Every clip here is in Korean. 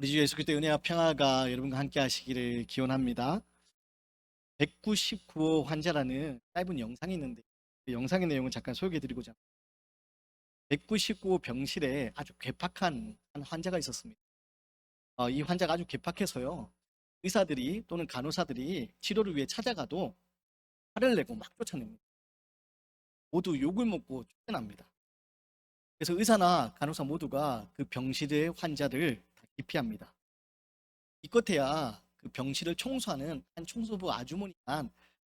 우리 주 예수 그리스도의 은혜와 평화가 여러분과 함께 하시기를 기원합니다. 199호 환자라는 짧은 영상이 있는데 그 영상의 내용을 잠깐 소개해 드리고자 합니다. 199호 병실에 아주 괴팍한 한 환자가 있었습니다. 이 환자가 아주 괴팍해서요. 의사들이 또는 간호사들이 치료를 위해 찾아가도 화를 내고 막 쫓아냅니다. 모두 욕을 먹고 쫓겨납니다. 그래서 의사나 간호사 모두가 그 병실의 환자를 다 기피합니다. 기껏해야 그 병실을 청소하는 한 청소부 아주머니만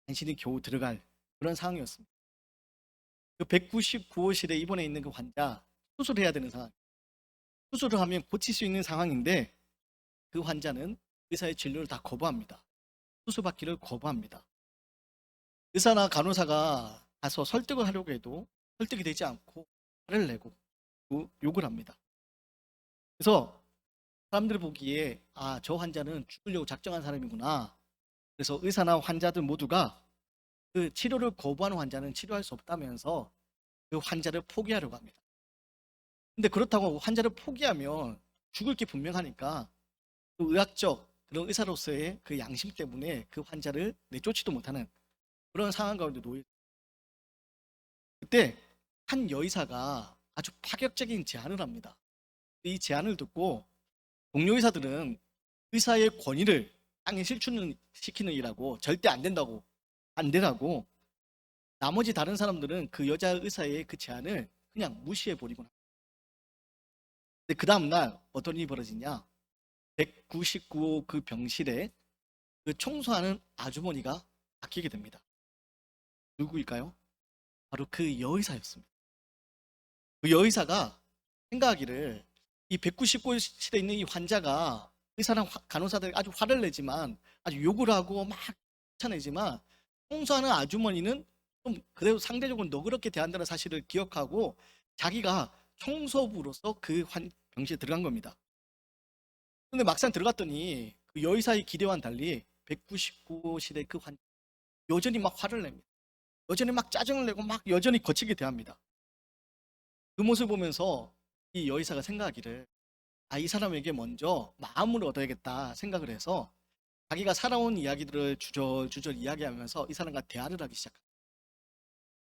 간신히 겨우 들어갈 그런 상황이었습니다. 그 199호실에 입원해 있는 그 환자 수술해야 되는 상황. 수술을 하면 고칠 수 있는 상황인데 그 환자는 의사의 진료를 다 거부합니다. 수술받기를 거부합니다. 의사나 간호사가 가서 설득을 하려고 해도 설득이 되지 않고 화를 내고 욕을 합니다. 그래서 사람들 보기에 저 환자는 죽으려고 작정한 사람이구나. 그래서 의사나 환자들 모두가 그 치료를 거부하는 환자는 치료할 수 없다면서 그 환자를 포기하려고 합니다. 근데 그렇다고 환자를 포기하면 죽을 게 분명하니까 그 의학적 그런 의사로서의 그 양심 때문에 그 환자를 내쫓지도 못하는 그런 상황 가운데 놓여. 그때 한 여의사가 아주 파격적인 제안을 합니다. 이 제안을 듣고 동료 의사들은 의사의 권위를 땅에 실추시키는 일하고 절대 안 된다고 안 되라고, 나머지 다른 사람들은 그 여자 의사의 그 제안을 그냥 무시해 버리고 나. 근데 그 다음날 어떤 일이 벌어지냐? 199호 그 병실에 그 청소하는 아주머니가 바뀌게 됩니다. 누구일까요? 바로 그 여의사였습니다. 그 여의사가 생각하기를 이 199호실에 있는 이 환자가 의사랑 간호사들 아주 화를 내지만 아주 욕을 하고 막 쫓아내지만 청소하는 아주머니는 좀 그래도 상대적으로 너그럽게 대한다는 사실을 기억하고 자기가 청소부로서 그 병실에 들어간 겁니다. 근데 막상 들어갔더니 그 여의사의 기대와는 달리 199호실의 그 환자 여전히 막 화를 냅니다. 여전히 막 짜증을 내고 막 여전히 거칠게 대합니다. 그 모습을 보면서 이 여의사가 생각하기를 이 사람에게 먼저 마음을 얻어야겠다 생각을 해서 자기가 살아온 이야기들을 주저주저 이야기하면서 이 사람과 대화를 하기 시작합니다.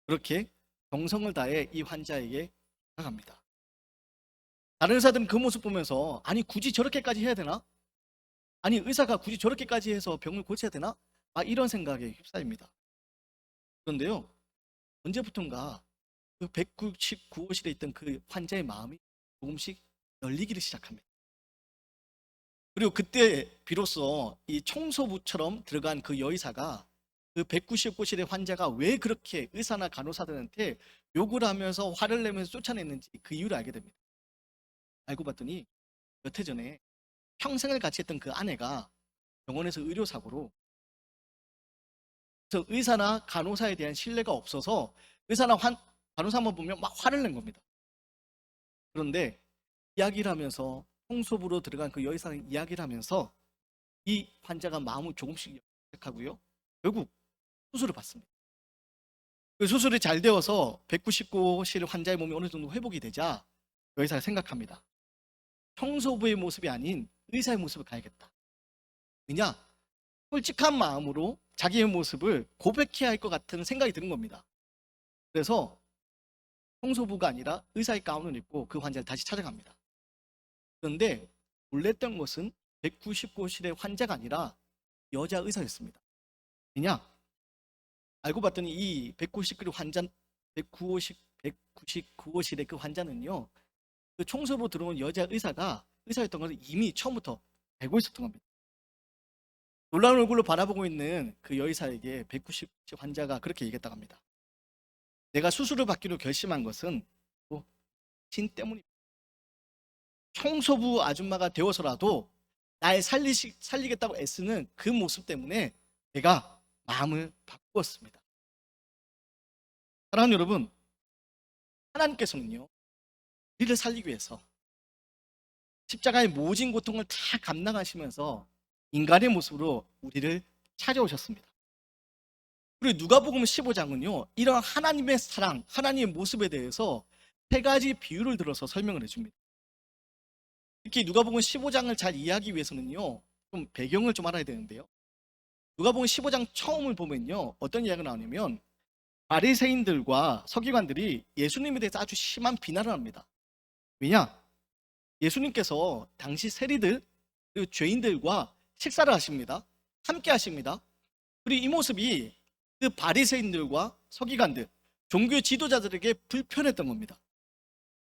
그렇게 정성을 다해 이 환자에게 다가갑니다. 다른 의사들은 그 모습 보면서 아니 굳이 저렇게까지 해야 되나? 아니 의사가 굳이 저렇게까지 해서 병을 고쳐야 되나? 이런 생각에 휩싸입니다. 그런데요, 언제부턴가 그 199호실에 있던 그 환자의 마음이 조금씩 열리기를 시작합니다. 그리고 그때 비로소 이 청소부처럼 들어간 그 여의사가 그 199호실의 환자가 왜 그렇게 의사나 간호사들한테 욕을 하면서 화를 내면서 쫓아냈는지 그 이유를 알게 됩니다. 알고 봤더니 몇 해 전에 평생을 같이 했던 그 아내가 병원에서 의료사고로, 그래서 의사나 간호사에 대한 신뢰가 없어서 의사나 간호사만 보면 막 화를 낸 겁니다. 그런데 이야기를 하면서 청소부로 들어간 그 여의사는 이야기를 하면서 이 환자가 마음을 조금씩 시작하고요. 결국 수술을 받습니다. 그 수술이 잘 되어서 199호실 환자의 몸이 어느 정도 회복이 되자 여의사가 생각합니다. 청소부의 모습이 아닌 의사의 모습을 가야겠다. 왜냐? 솔직한 마음으로 자기의 모습을 고백해야 할 것 같은 생각이 드는 겁니다. 그래서 청소부가 아니라 의사의 가운을 입고 그 환자를 다시 찾아갑니다. 그런데 놀랬던 것은 199호실의 환자가 아니라 여자 의사였습니다. 왜냐? 알고 봤더니 이 199호 환자, 199호실의 그 환자는요, 그 청소부 들어온 여자 의사가 의사였던 것을 이미 처음부터 알고 있었던 겁니다. 놀라운 얼굴로 바라보고 있는 그 여의사에게 199호실 환자가 그렇게 얘기했다고 합니다. 내가 수술을 받기로 결심한 것은 신 때문입니다. 청소부 아줌마가 되어서라도 날 살리겠다고 애쓰는 그 모습 때문에 내가 마음을 바꾸었습니다. 사랑하는 여러분, 하나님께서는요, 우리를 살리기 위해서 십자가의 모진 고통을 다 감당하시면서 인간의 모습으로 우리를 찾아오셨습니다. 그리고 누가복음 15장은요, 이런 하나님의 사랑, 하나님의 모습에 대해서 세 가지 비유를 들어서 설명을 해줍니다. 특히 누가복음 15장을 잘 이해하기 위해서는요, 좀 배경을 좀 알아야 되는데요. 누가복음 15장 처음을 보면요, 어떤 이야기가 나오냐면 바리새인들과 서기관들이 예수님에 대해서 아주 심한 비난을 합니다. 왜냐? 예수님께서 당시 세리들 그리고 죄인들과 식사를 하십니다. 함께 하십니다. 그리고 이 모습이 그 바리새인들과 서기관들, 종교 지도자들에게 불편했던 겁니다.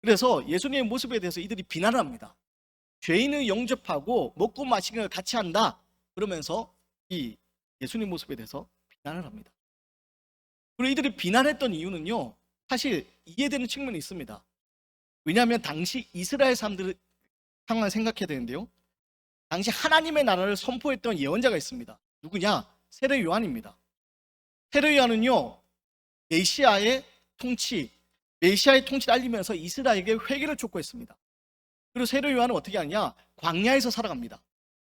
그래서 예수님의 모습에 대해서 이들이 비난을 합니다. 죄인을 영접하고 먹고 마시는 걸 같이 한다. 그러면서 이 예수님 모습에 대해서 비난을 합니다. 그리고 이들이 비난했던 이유는요, 사실 이해되는 측면이 있습니다. 왜냐하면 당시 이스라엘 사람들 상황을 생각해야 되는데요, 당시 하나님의 나라를 선포했던 예언자가 있습니다. 누구냐? 세례 요한입니다. 세례 요한은요, 메시아의 통치를 알리면서 이스라엘에게 회개를 촉구했습니다. 그리고 세례 요한은 어떻게 하냐? 광야에서 살아갑니다.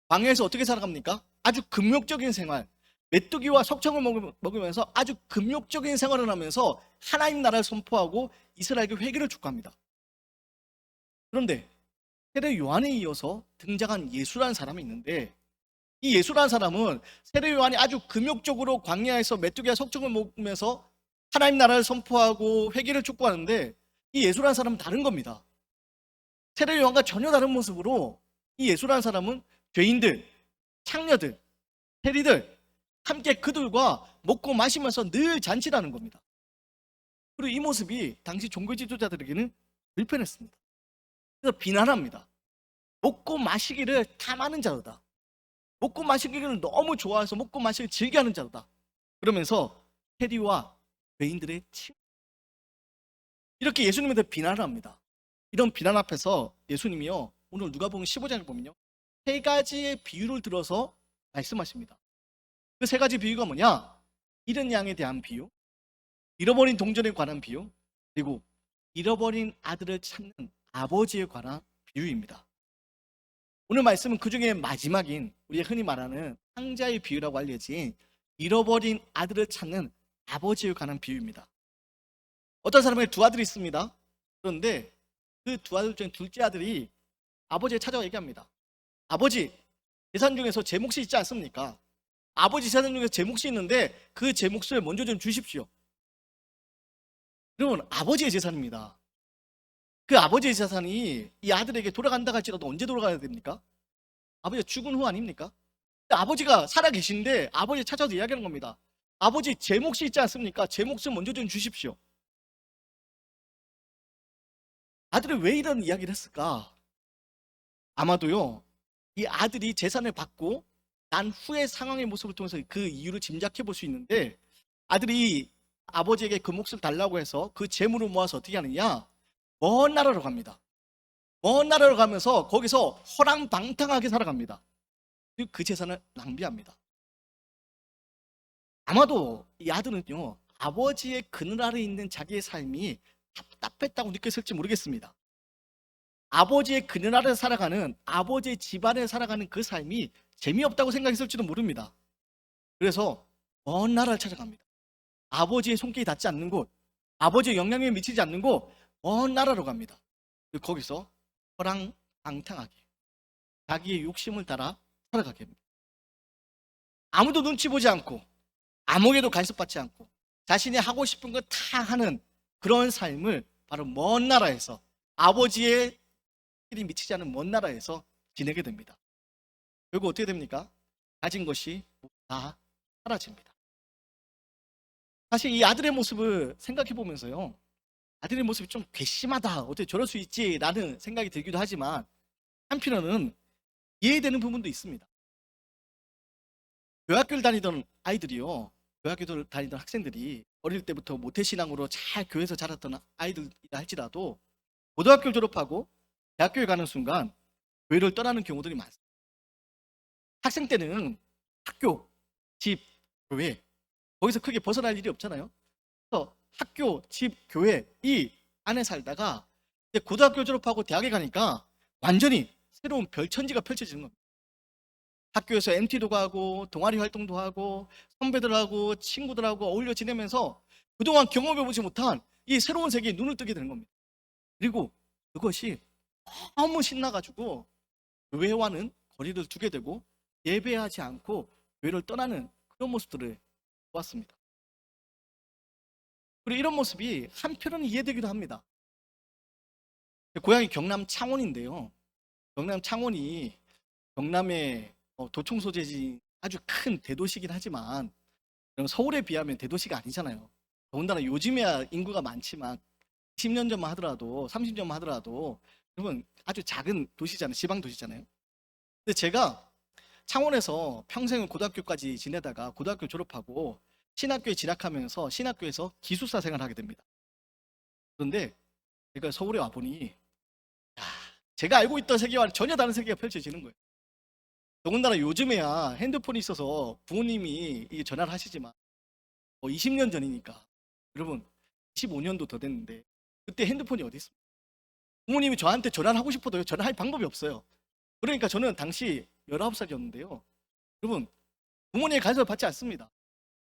광야에서 어떻게 살아갑니까? 아주 금욕적인 생활, 메뚜기와 석청을 먹으면서 아주 금욕적인 생활을 하면서 하나님 나라를 선포하고 이스라엘에게 회개를 촉구합니다. 그런데 세례 요한에 이어서 등장한 예수라는 사람이 있는데, 이 예수라는 사람은 세례 요한이 아주 금욕적으로 광야에서 메뚜기와 석청을 먹으면서 하나님 나라를 선포하고 회개를 촉구하는데, 이 예수라는 사람은 다른 겁니다. 세례 요한과 전혀 다른 모습으로 이 예수라는 사람은 죄인들, 창녀들, 세리들 함께 그들과 먹고 마시면서 늘 잔치를 하는 겁니다. 그리고 이 모습이 당시 종교 지도자들에게는 불편했습니다. 그래서 비난합니다. 먹고 마시기를 탐하는 자로다. 먹고 마시기를 너무 좋아해서 먹고 마시기를 즐겨하는 자로다. 그러면서 세리와 죄인들의 이렇게 예수님에 대해 비난을 합니다. 이런 비난 앞에서 예수님이요, 오늘 누가복음 15장을 보면요, 세 가지의 비유를 들어서 말씀하십니다. 그 세 가지 비유가 뭐냐? 잃은 양에 대한 비유, 잃어버린 동전에 관한 비유, 그리고 잃어버린 아들을 찾는 아버지에 관한 비유입니다. 오늘 말씀은 그 중에 마지막인 우리가 흔히 말하는 상자의 비유라고 알려진 잃어버린 아들을 찾는 아버지에 관한 비유입니다. 어떤 사람에게 두 아들이 있습니다. 그런데 그 두 아들 중에 둘째 아들이 아버지에 찾아와 얘기합니다. 아버지, 재산 중에서 제 몫이 있지 않습니까? 아버지 재산 중에서 제 몫이 있는데 그 제 몫을 먼저 좀 주십시오. 여러분, 아버지의 재산입니다. 그 아버지의 재산이 이 아들에게 돌아간다 할지라도 언제 돌아가야 됩니까? 아버지가 죽은 후 아닙니까? 아버지가 살아 계신데 아버지 찾아서 이야기하는 겁니다. 아버지, 제 몫이 있지 않습니까? 제 몫을 먼저 좀 주십시오. 아들이 왜 이런 이야기를 했을까? 아마도요, 이 아들이 재산을 받고 난 후의 상황의 모습을 통해서 그 이유를 짐작해 볼 수 있는데, 아들이 아버지에게 그 몫을 달라고 해서 그 재물을 모아서 어떻게 하느냐? 먼 나라로 갑니다. 먼 나라로 가면서 거기서 허랑방탕하게 살아갑니다. 그리고 그 재산을 낭비합니다. 아마도 이 아들은요, 아버지의 그늘 아래 있는 자기의 삶이 답답했다고 느꼈을지 모르겠습니다. 아버지의 그늘 아래 살아가는, 아버지의 집안에 살아가는 그 삶이 재미없다고 생각했을지도 모릅니다. 그래서 먼 나라를 찾아갑니다. 아버지의 손길이 닿지 않는 곳, 아버지의 영향력이 미치지 않는 곳, 먼 나라로 갑니다. 거기서 허랑방탕하게 자기의 욕심을 따라 살아가게 됩니다. 아무도 눈치 보지 않고 아무에게도 간섭받지 않고 자신이 하고 싶은 거 다 하는 그런 삶을 바로 먼 나라에서, 아버지의 일이 미치지 않은 먼 나라에서 지내게 됩니다. 결국 어떻게 됩니까? 가진 것이 다 사라집니다. 사실 이 아들의 모습을 생각해 보면서요, 아들의 모습이 좀 괘씸하다, 어떻게 저럴 수 있지 라는 생각이 들기도 하지만, 한편으로는 이해되는 부분도 있습니다. 교학교를 다니던 아이들이요, 교학교를 다니던 학생들이 어릴 때부터 모태신앙으로 잘 교회에서 자랐던 아이들이라 할지라도 고등학교를 졸업하고 대학교에 가는 순간 교회를 떠나는 경우들이 많습니다. 학생 때는 학교, 집, 교회, 거기서 크게 벗어날 일이 없잖아요. 그래서 학교, 집, 교회 이 안에 살다가 이제 고등학교 졸업하고 대학에 가니까 완전히 새로운 별천지가 펼쳐지는 겁니다. 학교에서 MT도 가고 동아리 활동도 하고 선배들하고 친구들하고 어울려 지내면서 그동안 경험해보지 못한 이 새로운 세계에 눈을 뜨게 되는 겁니다. 그리고 그것이 너무 신나가지고 교회와는 거리를 두게 되고 예배하지 않고 교회를 떠나는 그런 모습들을 보았습니다. 그리고 이런 모습이 한편으로는 이해되기도 합니다. 고향이 경남 창원인데요. 경남 창원이 경남의 도청 소재지 아주 큰 대도시긴 하지만 서울에 비하면 대도시가 아니잖아요. 더군다나 요즘에야 인구가 많지만 10년 전만 하더라도 30년만 하더라도 여러분 아주 작은 도시잖아요. 지방 도시잖아요. 근데 제가 창원에서 평생을 고등학교까지 지내다가 고등학교 졸업하고 신학교에 진학하면서 신학교에서 기숙사 생활을 하게 됩니다. 그런데 제가 서울에 와보니 제가 알고 있던 세계와는 전혀 다른 세계가 펼쳐지는 거예요. 더군다나 요즘에야 핸드폰이 있어서 부모님이 전화를 하시지만 20년 전이니까 여러분 25년도 더 됐는데 그때 핸드폰이 어디 있습니까? 부모님이 저한테 전화를 하고 싶어도 전화할 방법이 없어요. 그러니까 저는 당시 19살이었는데요. 여러분 부모님의 간섭을 받지 않습니다.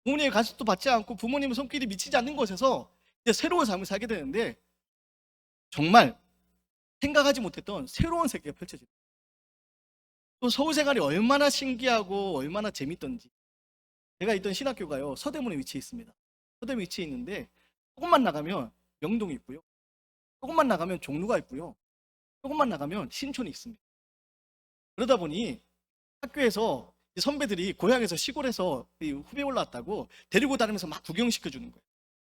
부모님의 간섭도 받지 않고 부모님의 손길이 미치지 않는 곳에서 이제 새로운 삶을 살게 되는데 정말 생각하지 못했던 새로운 세계가 펼쳐집니다. 또 서울 생활이 얼마나 신기하고 얼마나 재밌던지 제가 있던 신학교가요 서대문에 위치해 있습니다. 서대문에 위치해 있는데 조금만 나가면 명동이 있고요. 조금만 나가면 종로가 있고요. 조금만 나가면 신촌이 있습니다. 그러다 보니 학교에서 선배들이 고향에서 시골에서 후배 올라왔다고 데리고 다니면서 막 구경시켜주는 거예요.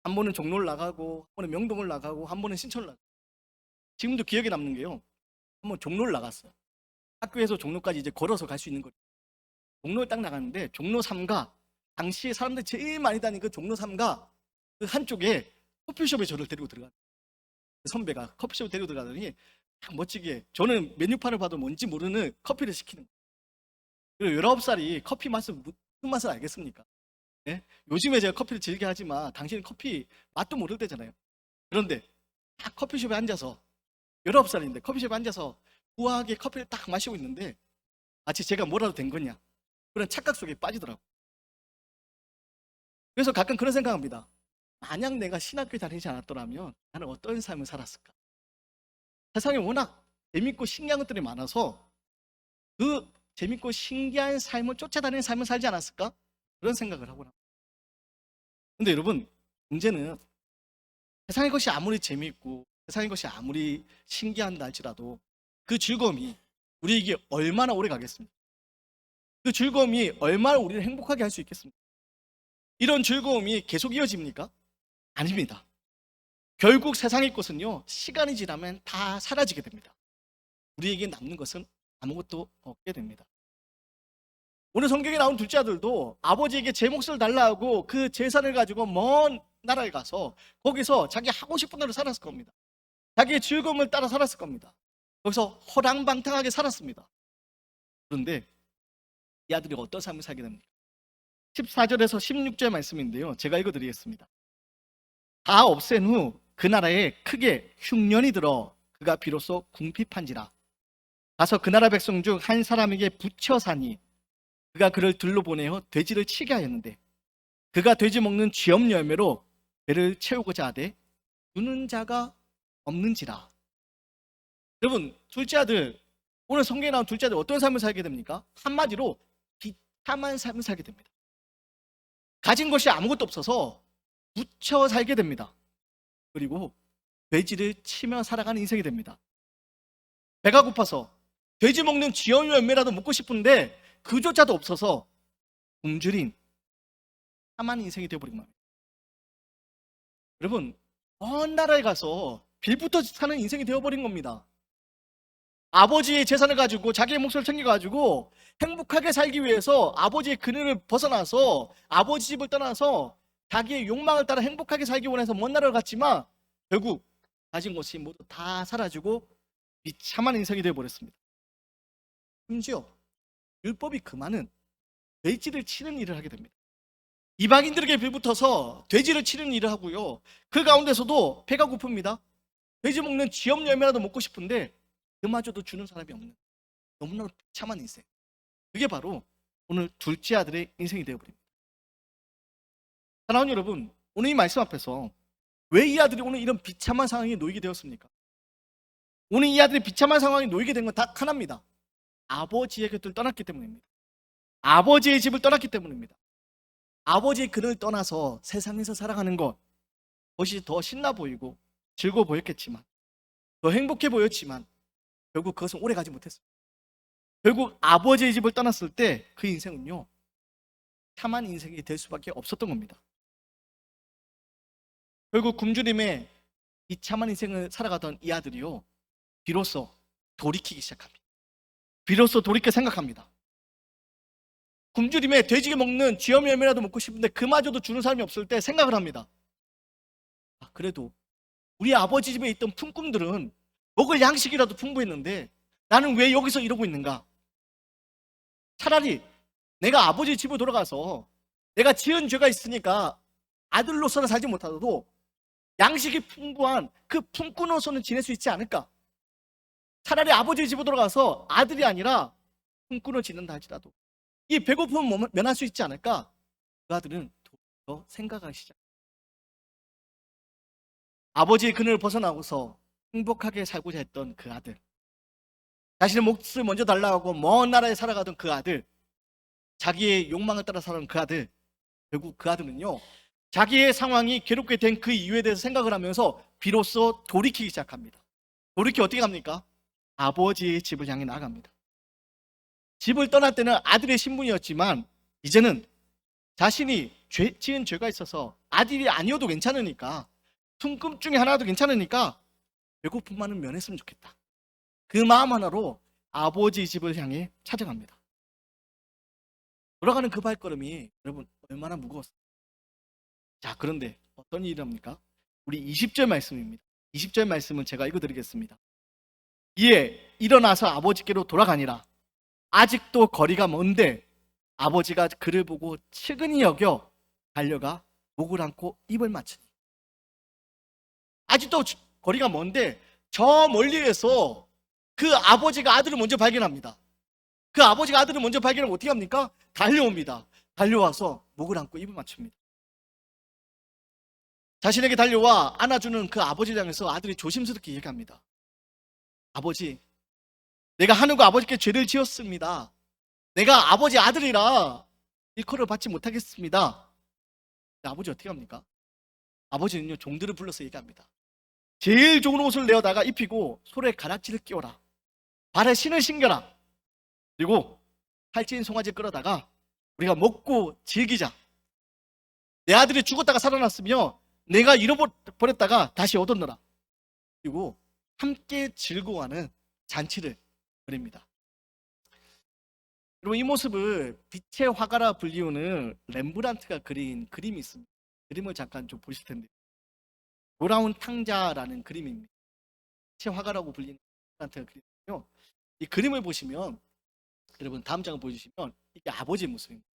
한 번은 종로를 나가고 한 번은 명동을 나가고 한 번은 신촌을 나가고 지금도 기억에 남는 게요. 한 번 종로를 나갔어요. 학교에서 종로까지 이제 걸어서 갈 수 있는 거예요. 종로에 딱 나갔는데 종로 3가 당시에 사람들이 제일 많이 다니는 그 종로 3가 그 한쪽에 커피숍에 저를 데리고 들어갔어요. 선배가 커피숍에 데리고 들어가더니 멋지게 저는 메뉴판을 봐도 뭔지 모르는 커피를 시키는 거예요. 19살이 커피 맛을 무슨 맛을 알겠습니까? 예? 요즘에 제가 커피를 즐겨 하지만 당신은 커피 맛도 모를 때잖아요. 그런데 딱 커피숍에 앉아서 19살인데 커피숍에 앉아서 우아하게 커피를 딱 마시고 있는데 마치 제가 뭐라도 된 거냐 그런 착각 속에 빠지더라고요. 그래서 가끔 그런 생각합니다. 만약 내가 신학교에 다니지 않았더라면 나는 어떤 삶을 살았을까? 세상에 워낙 재밌고 신기한 것들이 많아서 그 재밌고 신기한 삶을 쫓아다니는 삶을 살지 않았을까? 그런 생각을 하고 합니다. 근데 여러분 문제는 세상의 것이 아무리 재밌고 세상의 것이 아무리 신기한다 할지라도 그 즐거움이 우리에게 얼마나 오래 가겠습니까? 그 즐거움이 얼마나 우리를 행복하게 할 수 있겠습니까? 이런 즐거움이 계속 이어집니까? 아닙니다. 결국 세상의 것은요 시간이 지나면 다 사라지게 됩니다. 우리에게 남는 것은 아무것도 없게 됩니다. 오늘 성경에 나온 둘째 아들도 아버지에게 제 몫을 달라 하고 그 재산을 가지고 먼 나라에 가서 거기서 자기 하고 싶은 대로 살았을 겁니다. 자기의 즐거움을 따라 살았을 겁니다. 거기서 허랑방탕하게 살았습니다. 그런데 이 아들이 어떤 삶을 살게 됩니까? 14절에서 16절 말씀인데요. 제가 읽어드리겠습니다. 다 없앤 후 그 나라에 크게 흉년이 들어 그가 비로소 궁핍한지라. 가서 그 나라 백성 중 한 사람에게 붙여 사니 그가 그를 들로 보내어 돼지를 치게 하였는데 그가 돼지 먹는 쥐염 열매로 배를 채우고자 하되 주는 자가 없는지라. 여러분 둘째 아들 오늘 성경에 나온 둘째 아들 어떤 삶을 살게 됩니까? 한마디로 비참한 삶을 살게 됩니다. 가진 것이 아무것도 없어서 묻혀 살게 됩니다. 그리고 돼지를 치며 살아가는 인생이 됩니다. 배가 고파서 돼지 먹는 쥐염 열매라도 먹고 싶은데 그조차도 없어서 굶주린 참한 인생이 되어버린 겁니다. 여러분 먼 나라에 가서 빌부터 사는 인생이 되어버린 겁니다. 아버지의 재산을 가지고 자기의 몫을 챙겨가지고 행복하게 살기 위해서 아버지의 그늘을 벗어나서 아버지 집을 떠나서 자기의 욕망을 따라 행복하게 살기 원해서 먼 나라를 갔지만 결국 가진 것이 모두 다 사라지고 비참한 인생이 되어버렸습니다. 심지어 율법이 금하는 돼지를 치는 일을 하게 됩니다. 이방인들에게 빌붙어서 돼지를 치는 일을 하고요. 그 가운데서도 배가 고픕니다. 돼지 먹는 쥐염 열매라도 먹고 싶은데 그마저도 주는 사람이 없는 너무나 비참한 인생. 그게 바로 오늘 둘째 아들의 인생이 되어버립니다. 사랑하는 여러분, 오늘 이 말씀 앞에서 왜 이 아들이 오늘 이런 비참한 상황에 놓이게 되었습니까? 오늘 이 아들이 비참한 상황에 놓이게 된 건 딱 하나입니다. 아버지의 곁을 떠났기 때문입니다. 아버지의 집을 떠났기 때문입니다. 아버지의 그를 떠나서 세상에서 살아가는 것, 그것이 더 신나 보이고 즐거워 보였겠지만, 더 행복해 보였지만 결국 그것은 오래 가지 못했어요. 결국 아버지의 집을 떠났을 때 그 인생은요, 참한 인생이 될 수밖에 없었던 겁니다. 결국 굶주림에 이 참한 인생을 살아가던 이 아들이요, 비로소 돌이키기 시작합니다. 비로소 돌이켜 생각합니다. 굶주림에 돼지가 먹는 쥐어미 열매라도 먹고 싶은데 그마저도 주는 사람이 없을 때 생각을 합니다. 그래도 우리 아버지 집에 있던 품꾼들은 먹을 양식이라도 풍부했는데 나는 왜 여기서 이러고 있는가? 차라리 내가 아버지 집으로 돌아가서 내가 지은 죄가 있으니까 아들로서는 살지 못하더라도 양식이 풍부한 그 품꾼으로서는 지낼 수 있지 않을까? 차라리 아버지 집으로 돌아가서 아들이 아니라 품꾼을 지낸다 할지라도 이 배고픔을 면할 수 있지 않을까? 그 아들은 더 생각하기 시작. 아버지의 그늘을 벗어나고서 행복하게 살고자 했던 그 아들, 자신의 몫을 먼저 달라고 먼 나라에 살아가던 그 아들, 자기의 욕망을 따라 살아가는 그 아들, 결국 그 아들은요, 자기의 상황이 괴롭게 된 그 이유에 대해서 생각을 하면서 비로소 돌이키기 시작합니다. 돌이켜 어떻게 합니까? 아버지의 집을 향해 나아갑니다. 집을 떠날 때는 아들의 신분이었지만 이제는 자신이 지은 죄가 있어서 아들이 아니어도 괜찮으니까, 품꾼 중에 하나도 괜찮으니까 배고픔만은 면했으면 좋겠다. 그 마음 하나로 아버지의 집을 향해 찾아갑니다. 돌아가는 그 발걸음이 여러분 얼마나 무거웠어요. 자, 그런데 어떤 일이랍니까? 우리 20절 말씀입니다. 20절 말씀은 제가 읽어드리겠습니다. 이에 일어나서 아버지께로 돌아가니라. 아직도 거리가 먼데 아버지가 그를 보고 측은히 여겨 달려가 목을 안고 입을 맞추니. 아직도 거리가 먼데 저 멀리에서 그 아버지가 아들을 먼저 발견합니다. 그 아버지가 아들을 먼저 발견하면 어떻게 합니까? 달려옵니다. 달려와서 목을 안고 입을 맞춥니다. 자신에게 달려와 안아주는 그 아버지를 향해서 아들이 조심스럽게 얘기합니다. 아버지, 내가 하늘과 아버지께 죄를 지었습니다. 내가 아버지 아들이라 일컬을 받지 못하겠습니다. 아버지 어떻게 합니까? 아버지는요, 종들을 불러서 얘기합니다. 제일 좋은 옷을 내어다가 입히고 손에 가락지를 끼워라. 발에 신을 신겨라. 그리고 살찐 송아지 끌어다가 우리가 먹고 즐기자. 내 아들이 죽었다가 살아났으며 내가 잃어버렸다가 다시 얻었노라. 그리고 함께 즐거워하는 잔치를 그립니다. 여러분, 이 모습을 빛의 화가라 불리우는 렘브란트가 그린 그림이 있습니다. 그림을 잠깐 좀 보실 텐데, 돌아온 탕자라는 그림입니다. 빛의 화가라고 불리는 렘브란트가 그림이요. 이 그림을 보시면 여러분 다음 장을 보여주시면 이게 아버지의 모습입니다.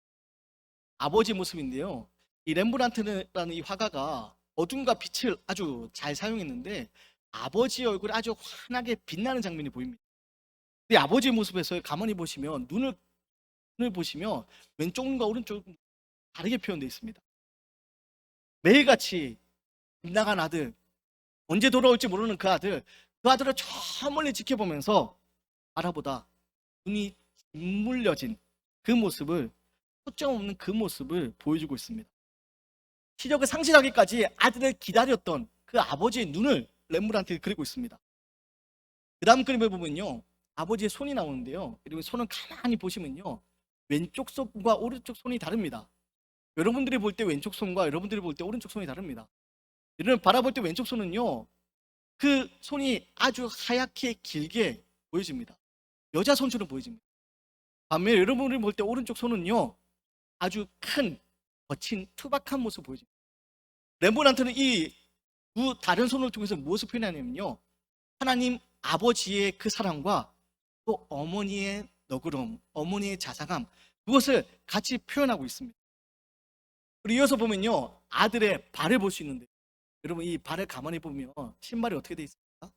아버지의 모습인데요, 이 렘브란트라는 이 화가가 어둠과 빛을 아주 잘 사용했는데 아버지의 얼굴이 아주 환하게 빛나는 장면이 보입니다. 이 아버지의 모습에서 가만히 보시면 눈을 보시면 왼쪽 눈과 오른쪽 눈 다르게 표현되어 있습니다. 매일같이 빗나간 아들, 언제 돌아올지 모르는 그 아들을 저 멀리 지켜보면서 바라보다 눈이 짓물려진 그 모습을, 초점 없는 그 모습을 보여주고 있습니다. 시력을 상실하기까지 아들을 기다렸던 그 아버지의 눈을 렘브란트가 그리고 있습니다. 그 다음 그림을 보면요, 아버지의 손이 나오는데요, 여러분 손을 가만히 보시면요, 왼쪽 손과 오른쪽 손이 다릅니다. 여러분들이 볼 때 왼쪽 손과 여러분들이 볼 때 오른쪽 손이 다릅니다. 여러분 바라볼 때 왼쪽 손은요, 그 손이 아주 하얗게 길게 보여집니다. 여자 손처럼 보여집니다. 반면에 여러분들이 볼 때 오른쪽 손은요, 아주 큰 거친 투박한 모습을 보여줍니다. 렘브란트는 이 두 다른 손을 통해서 무엇을 표현하냐면요, 하나님 아버지의 그 사랑과 또 어머니의 너그러움, 어머니의 자상함, 그것을 같이 표현하고 있습니다. 그리고 이어서 보면요, 아들의 발을 볼 수 있는데, 여러분 이 발을 가만히 보면 신발이 어떻게 되어 있습니까?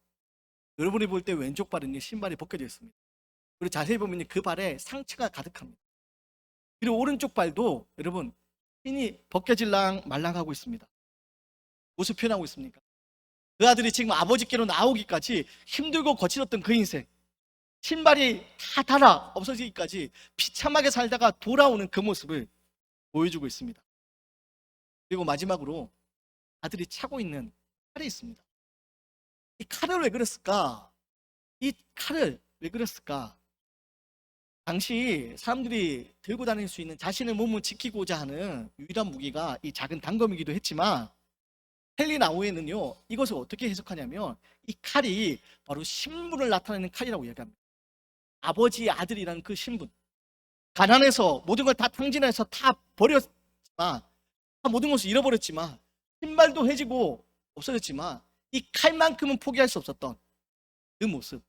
여러분이 볼 때 왼쪽 발은 신발이 벗겨져 있습니다. 그리고 자세히 보면 그 발에 상처가 가득합니다. 그리고 오른쪽 발도 여러분 신이 벗겨질랑 말랑하고 있습니다. 무엇을 표현하고 있습니까? 그 아들이 지금 아버지께로 나오기까지 힘들고 거칠었던 그 인생, 신발이 다 닳아 없어지기까지 비참하게 살다가 돌아오는 그 모습을 보여주고 있습니다. 그리고 마지막으로 아들이 차고 있는 칼이 있습니다. 이 칼을 왜 그랬을까? 이 칼을 왜 그랬을까? 당시 사람들이 들고 다닐 수 있는 자신의 몸을 지키고자 하는 유일한 무기가 이 작은 단검이기도 했지만, 헬리나우에는요 이것을 어떻게 해석하냐면 이 칼이 바로 신분을 나타내는 칼이라고 이야기합니다. 아버지의 아들이라는 그 신분, 가난해서 모든 걸 다 탕진해서 다 버렸지만, 다 모든 것을 잃어버렸지만, 신발도 해지고 없어졌지만 이 칼만큼은 포기할 수 없었던 그 모습,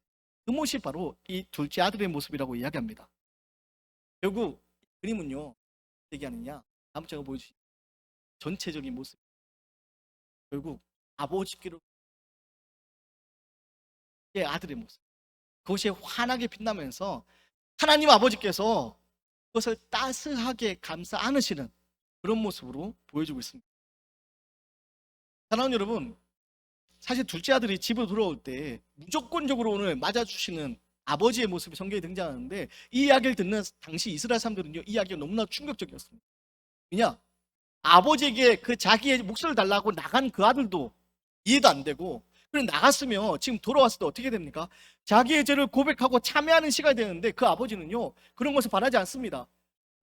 그 모습이 바로 이 둘째 아들의 모습이라고 이야기합니다. 결국 그림은요 얘기하느냐, 다음 장을 보여주시죠. 전체적인 모습, 결국 아버지께로 아들의 모습, 그것이 환하게 빛나면서 하나님 아버지께서 그것을 따스하게 감싸 안으시는 그런 모습으로 보여주고 있습니다. 사랑하는 여러분, 사실 둘째 아들이 집으로 돌아올 때 무조건적으로 오늘 맞아주시는 아버지의 모습이 성경에 등장하는데, 이 이야기를 듣는 당시 이스라엘 사람들은요 이 이야기가 너무나 충격적이었습니다. 왜냐? 아버지에게 그 자기의 몫을 달라고 나간 그 아들도 이해도 안 되고, 그래 나갔으면 지금 돌아왔을 때 어떻게 됩니까? 자기의 죄를 고백하고 참회하는 시간이 되는데 그 아버지는요 그런 것을 바라지 않습니다.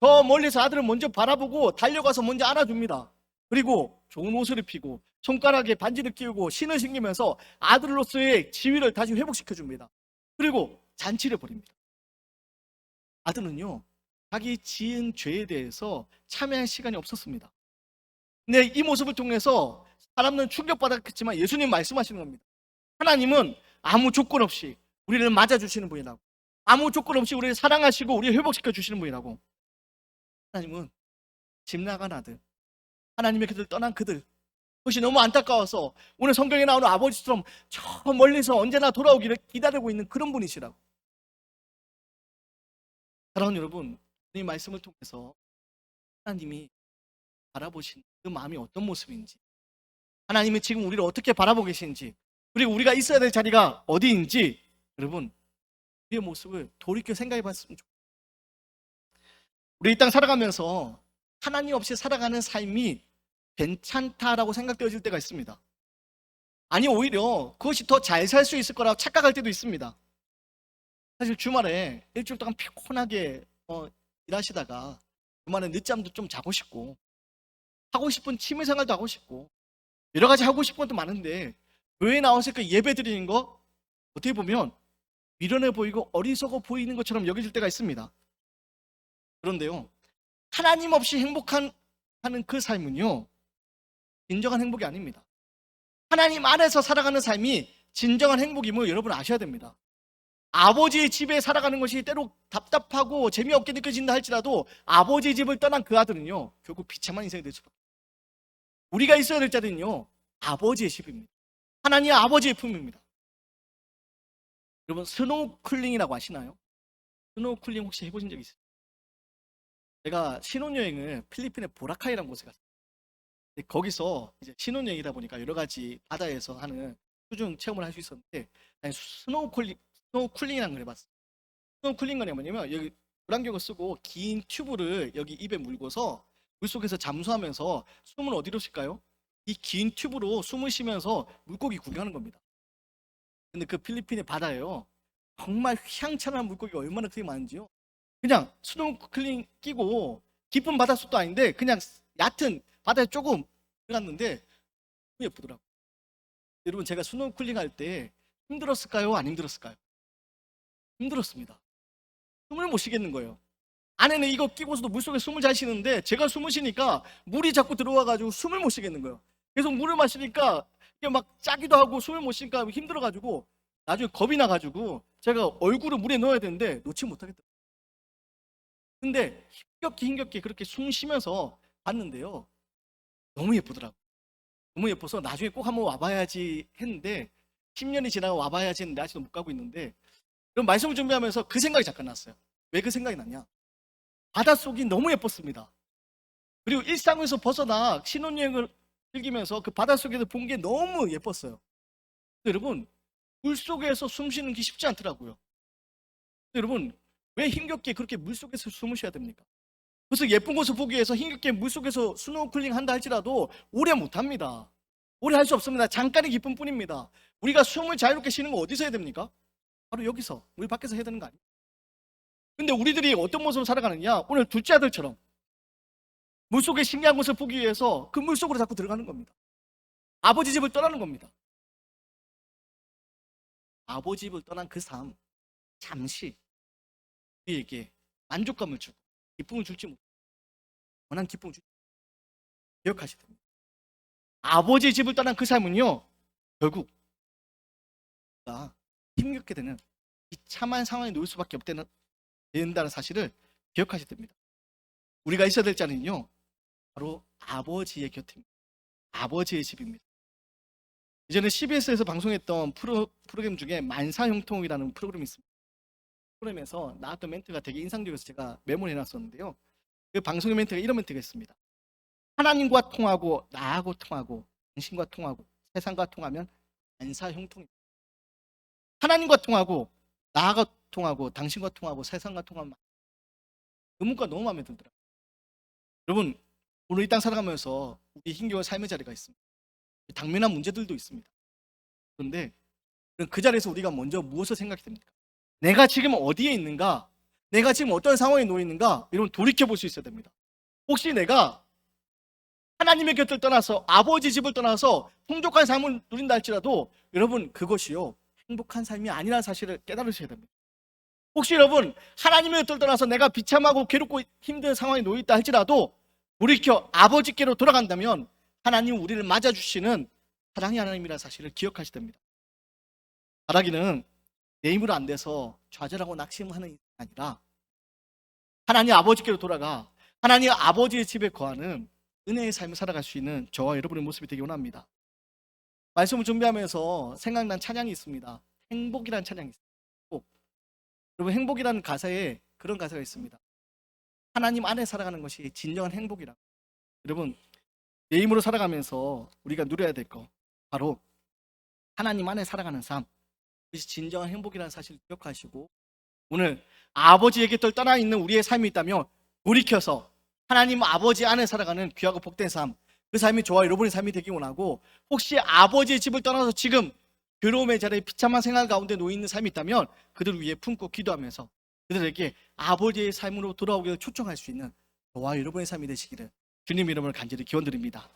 저 멀리서 아들을 먼저 바라보고 달려가서 먼저 안아줍니다. 그리고 좋은 옷을 입히고 손가락에 반지를 끼우고 신을 신기면서 아들로서의 지위를 다시 회복시켜줍니다. 그리고 잔치를 벌입니다. 아들은요 자기 지은 죄에 대해서 참회할 시간이 없었습니다. 근데 이 모습을 통해서 사람들은 충격받았겠지만 예수님 말씀하시는 겁니다. 하나님은 아무 조건 없이 우리를 맞아주시는 분이라고, 아무 조건 없이 우리를 사랑하시고 우리를 회복시켜 주시는 분이라고. 하나님은 집 나간 아들, 하나님의 그들 떠난 그들, 그것이 너무 안타까워서 오늘 성경에 나오는 아버지처럼 저 멀리서 언제나 돌아오기를 기다리고 있는 그런 분이시라고. 사랑하는 여러분, 이 말씀을 통해서 하나님이 바라보신 그 마음이 어떤 모습인지, 하나님이 지금 우리를 어떻게 바라보고 계신지, 그리고 우리가 있어야 될 자리가 어디인지, 여러분 우리의 모습을 돌이켜 생각해 봤으면 좋겠어요. 우리 이 땅 살아가면서 하나님 없이 살아가는 삶이 괜찮다라고 생각되어질 때가 있습니다. 아니 오히려 그것이 더 잘 살 수 있을 거라고 착각할 때도 있습니다. 사실 주말에 일주일 동안 피곤하게 일하시다가 주말에 늦잠도 좀 자고 싶고, 하고 싶은 취미생활도 하고 싶고, 여러 가지 하고 싶은 것도 많은데 교회에 나와서 그 예배 드리는 거 어떻게 보면 미련해 보이고 어리석어 보이는 것처럼 여겨질 때가 있습니다. 그런데요, 하나님 없이 행복하는 그 삶은요 진정한 행복이 아닙니다. 하나님 안에서 살아가는 삶이 진정한 행복임을 여러분 아셔야 됩니다. 아버지의 집에 살아가는 것이 때로 답답하고 재미없게 느껴진다 할지라도 아버지의 집을 떠난 그 아들은요 결국 비참한 인생이 될 수밖에 없어요. 우리가 있어야 될 자리는요 아버지의 집입니다. 하나님 아버지의 품입니다. 여러분 스노클링이라고 아시나요? 스노클링 혹시 해보신 적 있어요? 제가 신혼여행을 필리핀의 보라카이라는 곳에 갔어요. 거기서 이제 신혼여행이다 보니까 여러 가지 바다에서 하는 수중 체험을 할 수 있었는데, 스노우쿨링이라는 걸 해봤어요. 스노우쿨링은 뭐냐면 여기 물안경을 쓰고 긴 튜브를 여기 입에 물고서 물속에서 잠수하면서 숨을 어디로 쉴까요? 이 긴 튜브로 숨을 쉬면서 물고기 구경하는 겁니다. 근데 그 필리핀의 바다예요, 정말 휘황찬란한 물고기가 얼마나 크게 많은지요. 그냥 스노클링 끼고 깊은 바닷속도 아닌데 그냥 얕은 바다에 조금 들어갔는데 너무 예쁘더라고요. 여러분 제가 스노클링 할 때 힘들었을까요? 안 힘들었을까요? 힘들었습니다. 숨을 못 쉬겠는 거예요. 안에는 이거 끼고서도 물속에 숨을 잘 쉬는데 제가 숨을 쉬니까 물이 자꾸 들어와가지고 숨을 못 쉬겠는 거예요. 계속 물을 마시니까 이게 막 짜기도 하고 숨을 못 쉬니까 힘들어가지고 나중에 겁이 나가지고 제가 얼굴을 물에 넣어야 되는데 넣지 못하겠더라고요. 근데 힘겹게 그렇게 숨 쉬면서 봤는데요 너무 예쁘더라고요. 너무 예뻐서 나중에 꼭 한번 와봐야지 했는데 10년이 지나고 와봐야지 했는데 아직도 못 가고 있는데, 그럼 말씀을 준비하면서 그 생각이 잠깐 났어요. 왜 그 생각이 났냐, 바닷속이 너무 예뻤습니다. 그리고 일상에서 벗어나 신혼여행을 즐기면서 그 바닷속에서 본 게 너무 예뻤어요. 여러분 물속에서 숨 쉬는 게 쉽지 않더라고요. 여러분, 왜 힘겹게 그렇게 물속에서 숨을 쉬어야 됩니까? 그래서 예쁜 곳을 보기 위해서 힘겹게 물속에서 스노클링 한다 할지라도 오래 못합니다. 오래 할 수 없습니다. 잠깐의 기쁨 뿐입니다. 우리가 숨을 자유롭게 쉬는 거 어디서 해야 됩니까? 바로 여기서, 물 밖에서 해야 되는 거 아니에요? 근데 우리들이 어떤 모습으로 살아가느냐? 오늘 둘째 아들처럼 물속의 신기한 것을 보기 위해서 그 물속으로 자꾸 들어가는 겁니다. 아버지 집을 떠나는 겁니다. 아버지 집을 떠난 그 삶, 잠시 우리에게 만족감을 주고 기쁨을 줄지 못해. 원한 기쁨을 줄지 기억하셔야 됩니다. 아버지 집을 떠난 그 삶은요, 결국 힘겹게 되는 비참한 상황에 놓일 수밖에 된다는 사실을 기억하셔야 됩니다. 우리가 있어야 될 자는요, 바로 아버지의 곁입니다. 아버지의 집입니다. 이전에 CBS에서 방송했던 프로그램 중에 만사형통이라는 프로그램이 있습니다. 프로그램에서 나왔던 멘트가 되게 인상적이어서 제가 메모를 해놨었는데요. 그 방송의 멘트가 이런 멘트가 있습니다. 하나님과 통하고 나하고 통하고 당신과 통하고 세상과 통하면 만사형통입니다. 하나님과 통하고 나하고 통하고 당신과 통하고 세상과 통하면 그 문구가 너무 마음에 들더라고요. 여러분, 오늘 이 땅 살아가면서 우리 힘겨운 삶의 자리가 있습니다. 당면한 문제들도 있습니다. 그런데 그 자리에서 우리가 먼저 무엇을 생각해야 됩니까? 내가 지금 어디에 있는가? 내가 지금 어떤 상황에 놓여 있는가? 여러분, 돌이켜볼 수 있어야 됩니다. 혹시 내가 하나님의 곁을 떠나서 아버지 집을 떠나서 풍족한 삶을 누린다 할지라도 여러분, 그것이요 행복한 삶이 아니라는 사실을 깨달으셔야 됩니다. 혹시 여러분, 하나님의 곁을 떠나서 내가 비참하고 괴롭고 힘든 상황에 놓여 있다 할지라도 돌이켜 아버지께로 돌아간다면 하나님 우리를 맞아주시는 사랑의 하나님이라는 사실을 기억하셔야 됩니다. 바라기는 내 힘으로 안 돼서 좌절하고 낙심하는 인생이 아니라 하나님 아버지께로 돌아가 하나님 아버지의 집에 거하는 은혜의 삶을 살아갈 수 있는 저와 여러분의 모습이 되기 원합니다. 말씀을 준비하면서 생각난 찬양이 있습니다. 행복이라는 찬양이 있습니다. 행복. 여러분, 행복이라는 가사에 그런 가사가 있습니다. 하나님 안에 살아가는 것이 진정한 행복이라. 여러분, 내 힘으로 살아가면서 우리가 누려야 될 거 바로 하나님 안에 살아가는 삶, 그것이 진정한 행복이라는 사실을 기억하시고 오늘 아버지의 곁을 떠나 있는 우리의 삶이 있다면 돌이켜서 하나님 아버지 안에 살아가는 귀하고 복된 삶, 그 삶이 저와 여러분의 삶이 되기 원하고 혹시 아버지의 집을 떠나서 지금 괴로움의 자리에 비참한 생활 가운데 놓여 있는 삶이 있다면 그들을 위해 품고 기도하면서 그들에게 아버지의 삶으로 돌아오기를 초청할 수 있는 저와 여러분의 삶이 되시기를 주님 이름으로 간절히 기원드립니다.